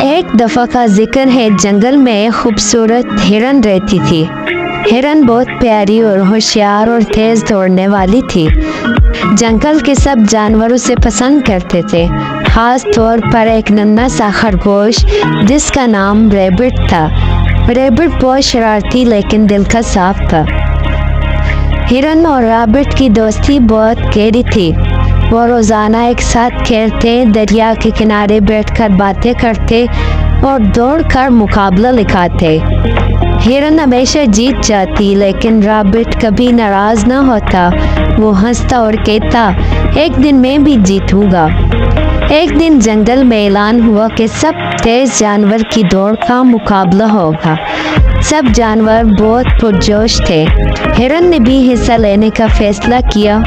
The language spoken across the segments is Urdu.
ایک دفعہ کا ذکر ہے، جنگل میں ایک خوبصورت ہرن رہتی تھی۔ ہرن بہت پیاری اور ہوشیار اور تیز دوڑنے والی تھی۔ جنگل کے سب جانوروں سے پسند کرتے تھے، خاص طور پر ایک ننھا سا خرگوش جس کا نام ریبٹ تھا۔ ریبٹ بہت شرارتی لیکن دل کا صاف تھا۔ ہرن اور ریبٹ کی دوستی بہت گہری تھی۔ وہ روزانہ ایک ساتھ کھیلتے، دریا کے کنارے بیٹھ کر باتیں کرتے اور دوڑ کر مقابلہ لگاتے۔ ہرن ہمیشہ جیت جاتی لیکن ریبٹ کبھی ناراض نہ ہوتا۔ وہ ہنستا اور کہتا، ایک دن میں بھی جیتوں گا۔ ایک دن جنگل میں اعلان ہوا کہ سب تیز جانور کی دوڑ کا مقابلہ ہوگا۔ سب جانور بہت پرجوش تھے۔ ہرن نے بھی حصہ لینے کا فیصلہ کیا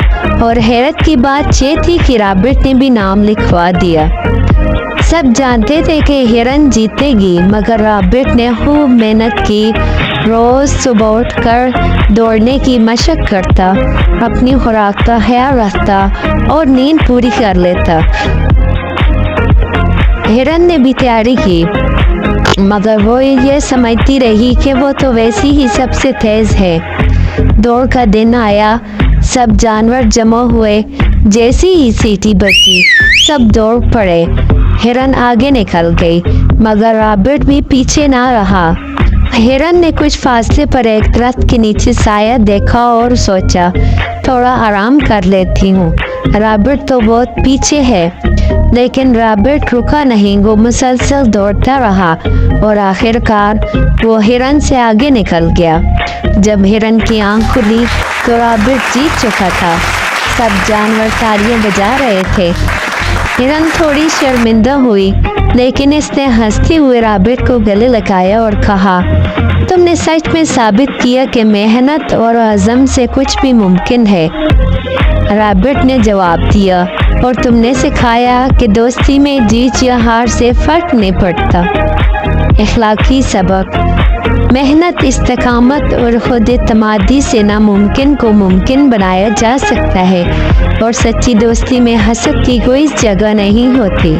اور حیرت کی بات یہ تھی کہ ریبٹ نے بھی نام لکھوا دیا۔ سب جانتے تھے کہ ہرن جیتے گی، مگر ریبٹ نے خوب محنت کی۔ روز صبح اٹھ کر دوڑنے کی مشق کرتا، اپنی خوراک کا خیال رکھتا اور نیند پوری کر لیتا۔ ہرن نے بھی تیاری کی، مگر وہ یہ سمجھتی رہی کہ وہ تو ویسی ہی سب سے تیز ہے۔ دوڑ کا دن آیا، سب جانور جمع ہوئے۔ جیسی ہی سیٹی بجی، سب دوڑ پڑے۔ ہرن آگے نکل گئی، مگر ریبٹ بھی پیچھے نہ رہا۔ ہرن نے کچھ فاصلے پر ایک درخت کے نیچے سایہ دیکھا اور سوچا، تھوڑا آرام کر لیتی ہوں۔ ریبٹ تو بہت پیچھے ہے، لیکن ریبٹ رکا نہیں۔ وہ مسلسل دوڑتا رہا اور آخر کار وہ ہرن سے آگے نکل گیا۔ جب ہرن کی آنکھ کھلی تو ریبٹ جیت چکا تھا۔ سب جانور تالیاں بجا رہے تھے۔ ہرن تھوڑی شرمندہ ہوئی، لیکن اس نے ہنستے ہوئے ریبٹ کو گلے لگایا اور کہا، تم نے سچ میں ثابت کیا کہ محنت اور عزم سے کچھ بھی ممکن ہے۔ ریبٹ نے جواب دیا، اور تم نے سکھایا کہ دوستی میں جیت یا ہار سے فرق نہیں پڑتا۔ اخلاقی سبق: محنت، استقامت اور خود اعتمادی سے ناممکن کو ممکن بنایا جا سکتا ہے، اور سچی دوستی میں حسد کی کوئی جگہ نہیں ہوتی۔